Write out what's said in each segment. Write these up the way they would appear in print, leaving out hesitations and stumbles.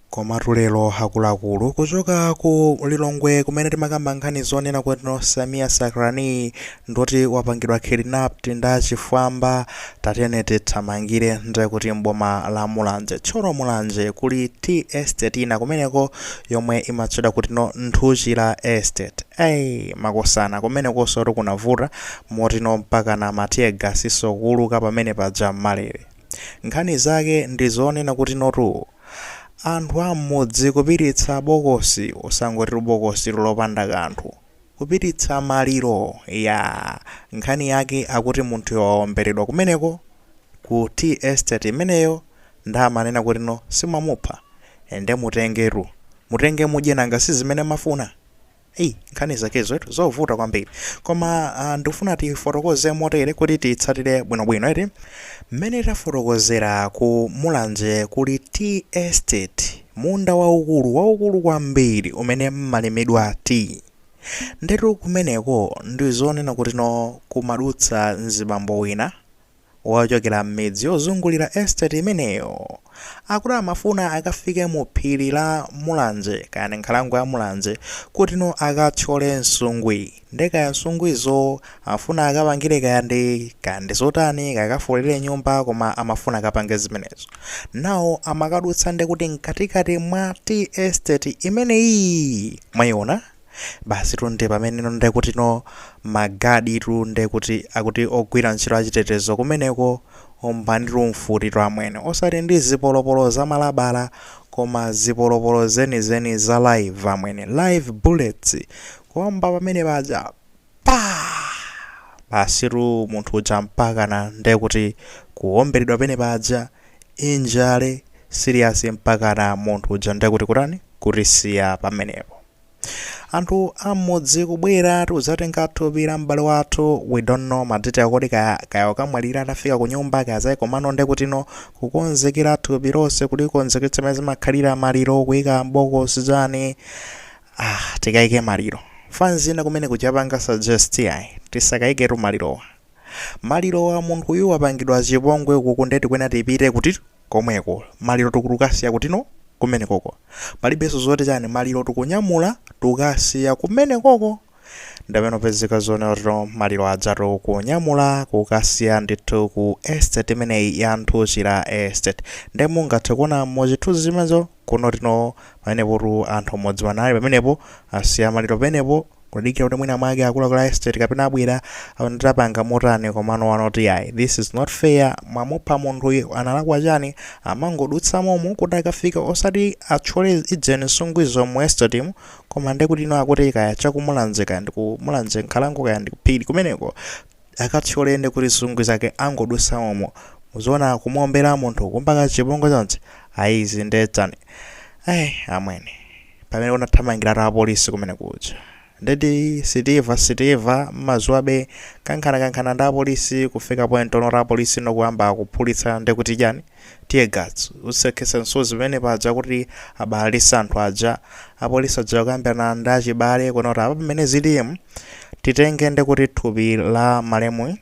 Komatu lero akuluakulu kuchoka ku Lilongwe kumene timakamba nkhani zonena kuti Samia Sakrani ndoti wapangidwa kidnap tinda chifwamba tatene tithamangire ndiye kuti mboma la Mulanje tcholo Mulanje kuli Tea Estate ina kumeneko yomwe imatchedwa kuti Nthuchira Estate. Makosana kumeneko soti kunavuta motino mpaka na matiye gasiso kuluka pamene paja malere. Nkhani zake ndizonena kuti notu anthu amodzi kupiritsa bokosi usangoti bokosi lopanda kanthu kupiritsa maliro ya nkhani yake akuti munthu waomberedwa kumeneko ku Tea Estate imeneyo ndamanena kuti simamupha ende mutenge mudye nanga si zimene mafuna. Nkhani zakezo zovuta kwambiri koma ndifuna tifotokoze motere kuti titsatire bwinobwino eti mmene tafotokozera ku Mulanje kuli Tea Estate munda waukulu kwambiri umene mmalimidwa tea. Ndetu kumeneko ndizonena kuti kumadutsa mzibambo wina wachokera m'midzi yozungulira estate imeneyo akuti amafuna akafike mu phiri la Mulanje kaya nkhalango ya Mulanje kuti akathyole nsungwi ndeka nsungwizo afuna akapangire kaya zotani kakafolere nyumba koma amafuna akapange zimenezo nawo amakadutsa ndekuti mkatikati mwa Tea Estate imeneyi mwayiona basi tunde pamene ndekuti magadi tunde kuti akuti ogwira ntchito achitetezo kumeneko ombaniru mfutiro amwene osati ndi zipolopolo za malabala koma zipolopolo zenizeni za live amwene live bullets kuomba pamene paja basiru munthu uja mpakana ndekuti kuomberedwa pamene paja injale serious mpakana munthu uja ndekuti kutani kutisiya pamenepo. Anthu amodzi kubwera tuzatenga thupi la m'bale wathu we don't know matete akodi kaya kamwalira atafika ku nyumba kazayi komano ndekuti kukonzekera thupi lonse kuti konzeketse mezi makhalira maliro kuyika bokosi zani tikayike maliro fanzina kumene kuchapanga suggest tisakayike maliro wa munthu uyu wapangidwa chipongwe kuku ndeti kwena tipite kuti komweko maliro tukulukasiya kuti kumene koko palibenso zoti chani maliro tukunyamula tukasiya kumene koko ndamene pezeka zone maliro adzatu kunyamula kukasiya ndithu ku estate imeneyi ya Nthuchira Estate ndemu ngathe kuona mozithu zimenezo kuno pamenepo anthu modzi manali pamenepo asiya maliro pamenepo kudikira kuti mwina mwake akuluakulu estate kapena abwera nditapanga motani komano wanoti this is not fair mwamupha munthu analakwa chani amangodutsa momo kuti akafika osati atchole ijeni nsungwizo mu estate koma ndekuti akuti kaya chakumulanje kaya ndikumulanje nkhalango kaya ndikuphiri kumeneko akatchole ndekuti nsungwi zake angodutsa momo muziona kumuombera munthu kumpaka chipongwe chonse izi ndechani amwene pamene unathamangira apolisi kumene kuja ndedi sitiva mazuwabe kankhana nda apolisi kufika point onora apolisi nokuyamba kuphulitsa ndekuti chani tear gas usekesa nsozi pamene paja kuti abalisa anthu aja apolisi aja kuyambirana ndi achibale kunoti apa pamene zilimu titenge ndekuti thupi la malemu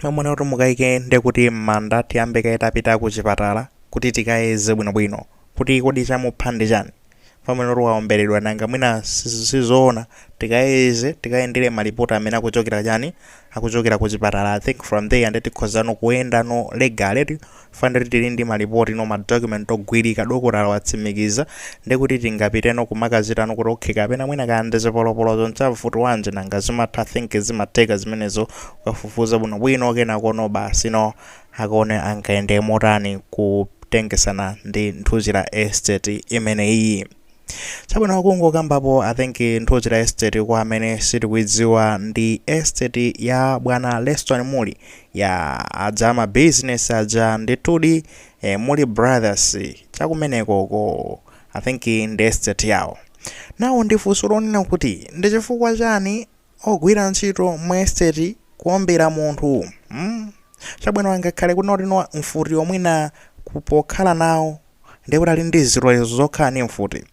mamona kuti mukayike ndekuti m'manda tiyambe kaitapita ku chipatala kuti tikayeze bwinobwino kuti kodi chamupha ndi chani pamene waomberedwa nanga mwina sizoona tikayendere malipoti amene akuchokera chani akuchokera ku chipatala. I think from there and tikhozano kuyenda legal fanda tili ndi malipoti madocument ogwirika dokotala watsimikiza ndekuti tingapiteno kumakazitano kuti okheka kapena mwina kande zipolopolo zonse mfutu wanje nanga zimatha think zimateka zimenezo ukafufuza bwinobwino kena kono basi akone ankaende motani kutengesana ndi Nthuchira Estate imeneyi. Chabwino kungokambapo I think Nthuchira Estate kwa amene sitikuidziwa ndi estate ya bwana Leston Muli ya adzama business aja nditudi Muli Brothers chakumeneko I think ndi estate yawo. Nawo ndifunso lonena kuti ndi chifukwa chani ogwira ntchito mu estate kuombera munthu chabwino angakhale kunoti mfuti omwina kupokhala nawo ndekuti ali ndi zilolezo zokhala ni mfuti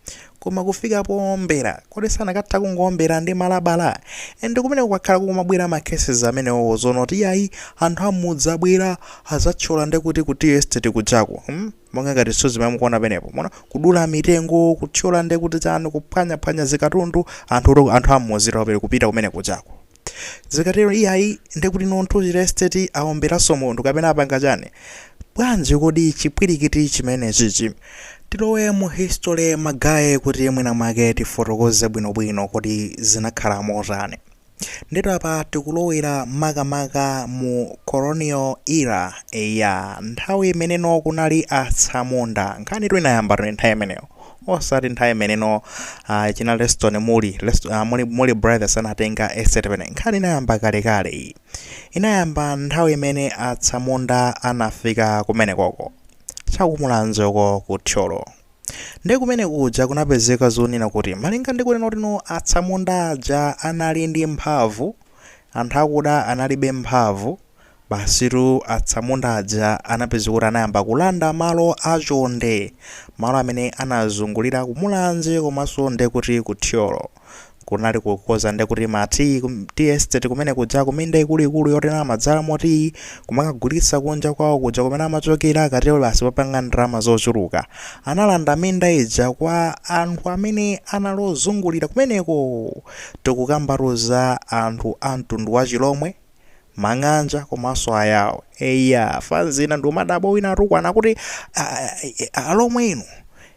koma kufika powombera kodi sanakatha kungowombera ndi malabala ende kumene kukakhala kumabwera ma cases amenewo zonoti ayi anthu amudzi abwera azathyola ndekuti kuti estate kujako monga ngati suzi mamukuona penepo mona kudula mitengo kuthyola ndekuti chanu kuphwanyaphwanya zikatundu anthu amudzi tapere kupita kumene kujako zikatero iyayi ndekuti nonthu estate awomberanso munthu kapena apanga chani bwanji kodi chipwirikiti chimene chichi tilowe mu history magaye kuti mwina mwake tifotokoze bwinobwino kuti zinakhala motani. Ndito apa tikulowera makamaka mu colonial era ya nthawi imeneno kunali atsamunda nkhani inayamba nthawi imeneyo osati nthawi imeneno china Leston muli brothers anatenga estate pene nkhani inayamba kalekale iyi inayamba nthawi imene atsamunda anafika kumene koko chakumulanzoko kuthyolo ndi kumene kuja kunapezeka zonena kuti malinga ndi kunena kuti no atsamunda aja anali ndi mphamvu anthu akuda analibe mphamvu basitu atsamunda aja anapezeka kuti anayamba kulanda malo achonde malo amene anazungulira kumulanze komanso ndi kuti kuthyolo kunali kukoza ndi kuti mati estate kumene kuja kuminda ikuluikulu yotena madzala moti kumakagulitsa kunja kwawo kuja kumene amachokera akatero basi papanga ndalama zochuluka analanda minda ija kwa anthu amene analozungulira kumeneko tikukambatuza anthu a mtundu wa Chilomwe Mang'anja komanso ayawo fanzina ndi umadabo wina atukwana kuti Alomwe inu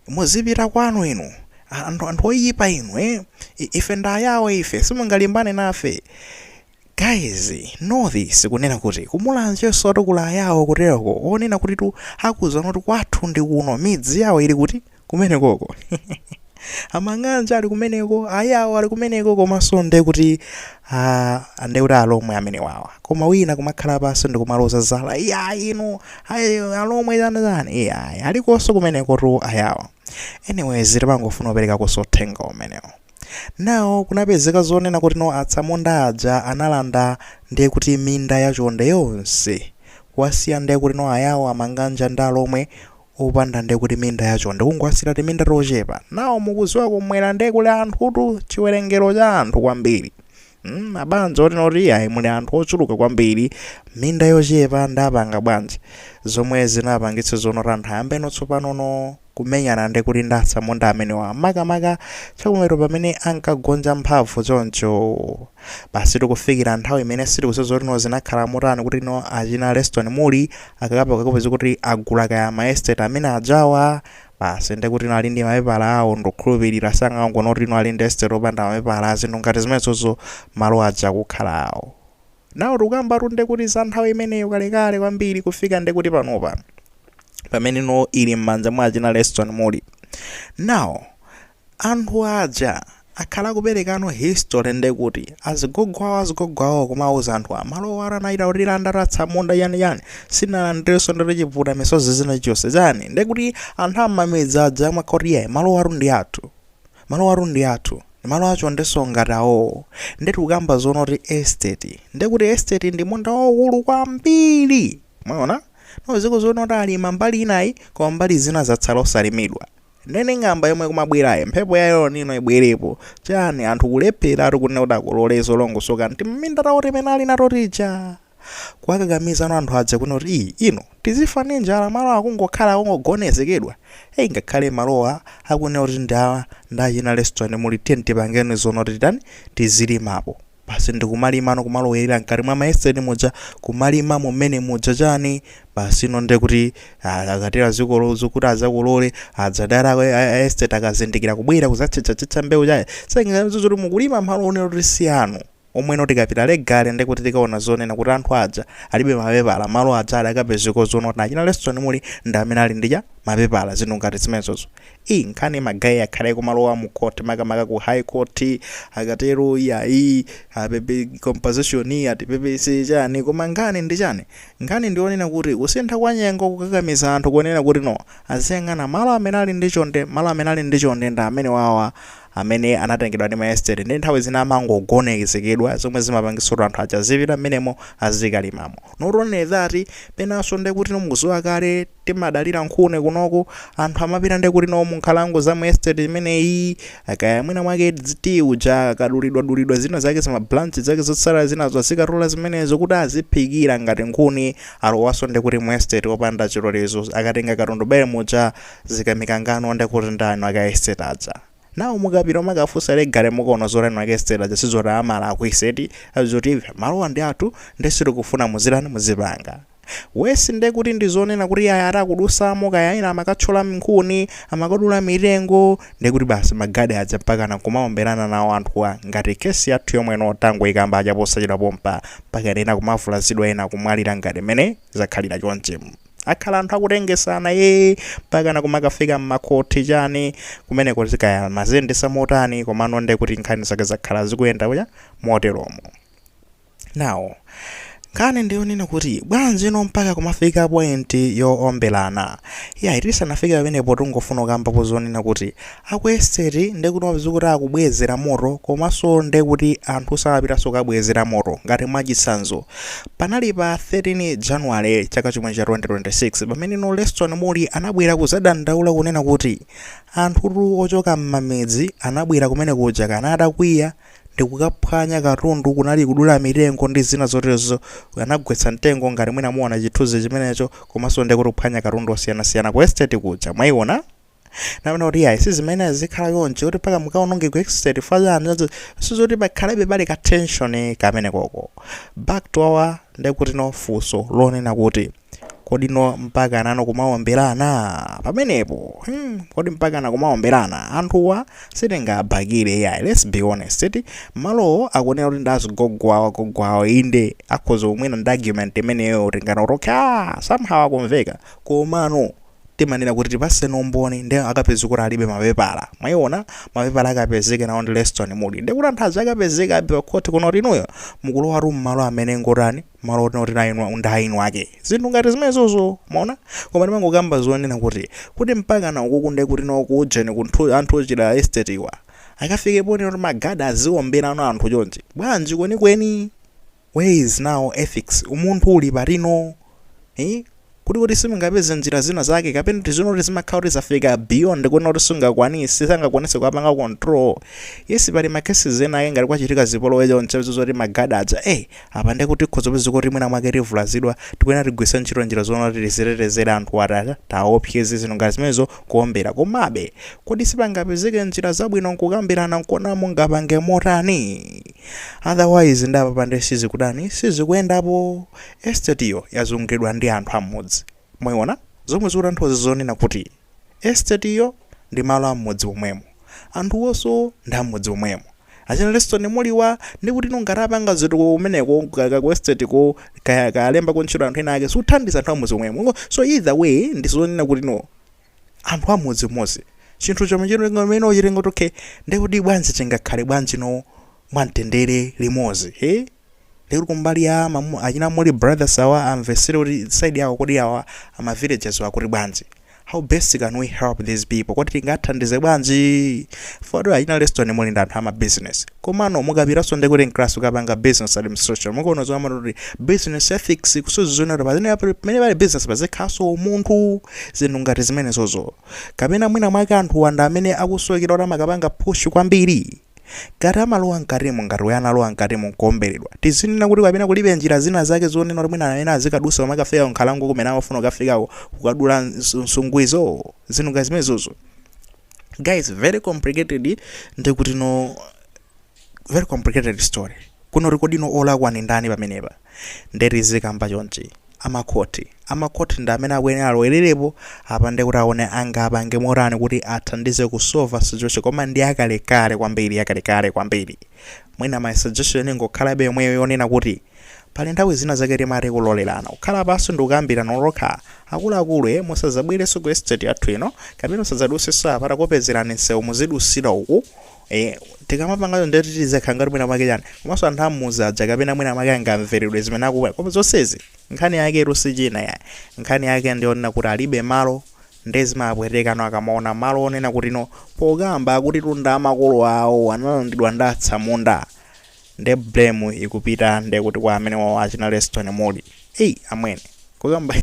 muzipita kwanu inu anthu oyipa inu ife ndayawo ife simungalimbane nafe guys know this kunena kuti kumulanze soto kula yawo kutereko onena kuti tu akuza noti kwathu ndi kuno midzi yawo ili kuti kumene koko Amang'anja ali kumeneko ayawo ali kumeneko komanso ndi kuti kuti Alomwe amene wawa koma wina kumakhala pasi ndi kumaloza zala inu Alomwe zani alikonso kumeneko tu ayawo. Anyways timangofuna kupereka kusothenga umenewo nawo kunapezeka zonena kuti no atsamunda aja analanda ndi kuti minda yachonde yonse kwasiya ndi kuti no ayawo Amang'anja ndi Alomwe opanda ndi kuti minda yachonde kungwasira timinda tochepa nawo mukuziwa kumwera ndi kuli anthutu chiwerengero cha anthu kwambiri mabanja oti noti muli anthu ochuluka kwambiri minda yochepa ndapanga bwanji zomwe zinapangitsa zonota anthu ayambeno tsopanono kumenyana ndi kuti ndatsamunda amenewa makamaka chakumero pamene ankagonja mphamvu choncho basi tikufikira nthawi imene sitikusoza zinakhala motani kuti no achina Leston muli akakapeza kuti agula kaya ma estate amene ajawa basi ndi kuti ali ndi mapepala awo ndikukhulupirira sangaongono kuti ali ndi estate opanda mapepala zinthu ngati zimenezozo malo aja kukhala awo nawo tikukamba tunde kuti za nthawi imeneyo kalekale kwambiri kufika ndi kuti panopa pamene no ili m'manja mwa achina Leston muli now anthu aja akhala kuperekano history ndi kuti azigogwawo kumauza anthu amalo aranayita kuti landa atsamunda yani sinalandireso ndi chivuta misozi zina chonse chani ndi kuti anthu amamedza aja makoti malo aru ndi athu malo acho ndesongatawo ndi tikukamba zonoti estate ndi kuti estate ndi munda waukulu kwambiri mwaona no ziko zonoti alima mbali inayi koma mbali zina zatsala osalimidwa ndene ng'amba yomwe kumabwerayo mphepo yayo nino ibwerepo chani anthu kulephera ati kunena kuti akulolezo longosoka nti mminda tawo timene ali nato tija kuwakakamiza no anthu aja kuno kuti ino tizifa ndi njala malo akungokhala akungogonezekedwa ngakhale malowa akunena kuti ndachina Leston muli tipangeni zonoti titani tizilimapo basi ndikumalimano kumalowera nkati mwa maestate muja kumalima mumene muja chani basi no ndi kuti akatera zikolozo kuti azakolole adzadala estate akazindikira kubwera kuzachecha mbewu chaye sengazo kuti mukulima malo onero kuti siyanu omwe no tikapita legale ndi kuti tikaona zonena kuti anthu aja alibe mapepala malo aja akapezeko zonoti achina Leston muli ndi amene ali ndi mapepala zinthu ngati zimenezozo nkhani magayi akhale kumalowa mu court makamaka ku high court akatero apepe composition atipepe chani koma nkhani ndi chani nkhani ndionena kuti kusintha kwa nyengo kukakamiza anthu kuonena kuti no aziyang'ana malo amene ali ndi chonde ndi amene wawa amene anatengedwa ndi maestate ndi nthawi zina amangogonekezedwa zomwe zimapangisoto anthu achazipita mmenemo azikalimamo. Not only that, penanso ndekuti nomukuziwa kale timadalira nkhune kunoku anthu amapita ndekuti no munkhalango za maestate imeneyi akaya mwina mwake dziti uja kadulidwa zina zake zima branch zake zotsala zinazo zikatola zimenezo kuti aziphikira ngati nkhuni alowaso ndekuti maestate opanda chilolezo akatenga katundu bale muja zikamikangano ndekuti ndani aka estate aja. Nawo mukapita makafusa legale mukono zora nwake estate aja sizora amala akuiseti azoti malo ndi athu ndesiri kufuna muzirani muzipanga. Wesi ndekuti ndizonena kuti ayara kudusamo kaya ina amakatchola nkhuni amakadula mitengo ndekuti basi magade aja mpakana kumaomberana nawo anthuwa ngati kesi yathu yomwe notango ikamba achaposachita pompa mpaka ena kumavulazidwa ena kumwalira ngati mene zakhalira chonchemu. Akhala anthu akutengesana mpaka kumakafika m'makhoti chani kumeneko zikaya mazendesa motani komano ndekuti nkhani zake zakhala zikuyenda kuja moteromo. Now nkhani ndiyonena kuti bwanji no mpaka kumafika point yoombelana itisanafika pamenepo tungofuna kamba pozonena kuti akuestate ndekuti wazikuti akubwezera moto komanso ndekuti anthu samapitaso kabwezera moto ngati mwachisanzo panali pa 13 January chaka chomwe cha 2026 pamene no Leston Muli anabwera kuzadandaula kunena kuti anthu ochoka m'mamidzi anabwera kumene kuja kana adakwiya ndikukaphwanya katundu kunali kudula mitengo ndi zina zotezo anagwetsa mtengo ngati mwina muona chithunzi chimenecho komanso ndekuti kuphwanya katundu osiyanasiyana ku estate kuja mwayiona namene kuti ayi sizimene zikhala yonje kuti paka mukaononge ku estate fazana sizoti pakhalabe pali ka tension kamene koko. Back to our ndekuti no funso lonena kuti kodi no mpaka nano kumaomberana pamenepo kodi mpaka na kumaomberana anthuwa sitingabhakire yayi. Let's be honest, malo akunena kuti ndazigogwawa inde akhoza kumwena ndi argument imeneyo tingana kuti somehow akumveka komano timanena kuti tipase nomboni ndi akapeza kuti alibe mapepala. Mwayiona mapepala akapezeke nawo ndi Leston Muli ndekuti anthu aja akapezeka abe khoti kuno tinuyo mukulowa malo amene ngotani malooti nainwa ndainwa ake zinthu ngati zimenezozo maona koma ndimangokamba zonena kuti mpaka na ukuku ndekuti no kujeni kunthu anthu ochita estate iwa akafike poni kuti magada aziombera anthu chonje bwanji kwenikweni. Where is now ethics? Umunthu uli parino kuti simungapeze njira zina zake kapena tizino kuti zimakhala kuti zafika beyond kuona kuti sangakwanise kupanga control. Yes pali makesi ena ake ngati kwachitika zipolowe chonche zoti magada aja apa ndekuti khozopeza kuti mwina mwake rivulazidwa tikuena tigwisa ntchito njira zoona kuti tizitetezera anthu atata taopsezi zino ngati zimenezo kuombera komabe kodi sipangapezeke njira zabwino nkukambirana nkonamo ngapange motani otherwise ndapa pande sizikuyendapo. Estate iyo yazungidwa ndi anthu amodzi mwayiona zomwe zikuti anthu zonena kuti estate iyo ndi malo amodzi omwemo anthu wonso ndi amodzi omwemo. Achina Leston Muliwa ndikuti nongatapanga zinthu kumeneko ku estate ko kalemba kuntchito anthu ena ake suthandiza anthu amodzi omwemo. So either way ndizonena kuti no anthu amodzi mmodzi chinthu chomwe chimene ochitenga kuti ndikuti bwanji chingakhale bwanji no mwamtendere limodzi lero kumbali ya achina Muli brothers awa amvesere kuti side yawo kodi awa ama villages wa kuti bwanji how best can we help these people kodi tingathandize bwanji for achina Leston Muli ndi anthu ama business komano mukapiraso ndekuti class ukapanga business administration mukono zomwe kuti business ethics kusuzuna kuti pamene pali business pazikhaso umunthu zinthu ngati zimenezozo kapena mwina mwake anthu wanda amene akusokera kuti amakapanga push kwambiri ngati amalowa mkatimo ngati uyanalowa mkatimo kuomberedwa tizinena kuti kapena kulibe njira zina zake zonena kuti mwina amene azikadusa umakafika nkhalango kumene amafuna kukafikako kukadula nsungwizo zinthu ngati zimenezozo. Guys, very complicated ndikuti no very complicated story kuno rekodi no olakwa ni ndani pamenepa nderizikamba chonchi amakhoti ndi amene akwenera alowererepo apa ndekuti aone angapange morani kuti athandize kusolve situation koma ndi akalekale kwambiri. Mwina my suggestion ngokhalabe yomweyo yonena kuti pali nthawi zina zake timati kulolerana kukhala pansi ndikukambira nolokha akuluakulu musazabwereso ku estate yathu ino kapena musazadusisa apata kopezerani nsewu muzidusira uku tikamapanga ndeti tizakhala mwina mwake chani komanso anthu amuzi aja kapena mwina mwake angamveredwe zimene akubwera koma zonsezi nkhani yake rusichina ya nkhani yake ndionena kuti alibe malo ndezimapwetekano akamaona malo onena kuti no pokamba kuti tunda makolo awo analandidwa ndatsamunda nde blame ikupita ndekuti kwa amene wawo achina Leston Muli. Amwene kukamba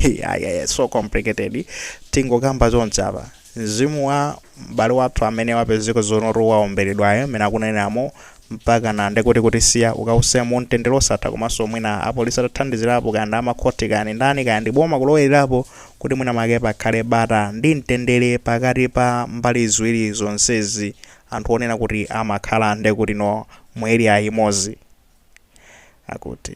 so complicated tingokamba zonse apa. Mzimu wa m'bale wathu amene wapezeka zonoto waomberedwayo amene akunenamo mpaka na ndekuti kutisiya ukausiya mu mtendere osatha komanso mwina apolisi atathandizirapo kanda amakhoti kani ndani kandi boma kulowerapo kuti mwina make pakhale bata ndi mtendere pakati pa mbali ziwiri zonsezi anthu onena kuti amakhala ndekuti no mu area imodzi akuti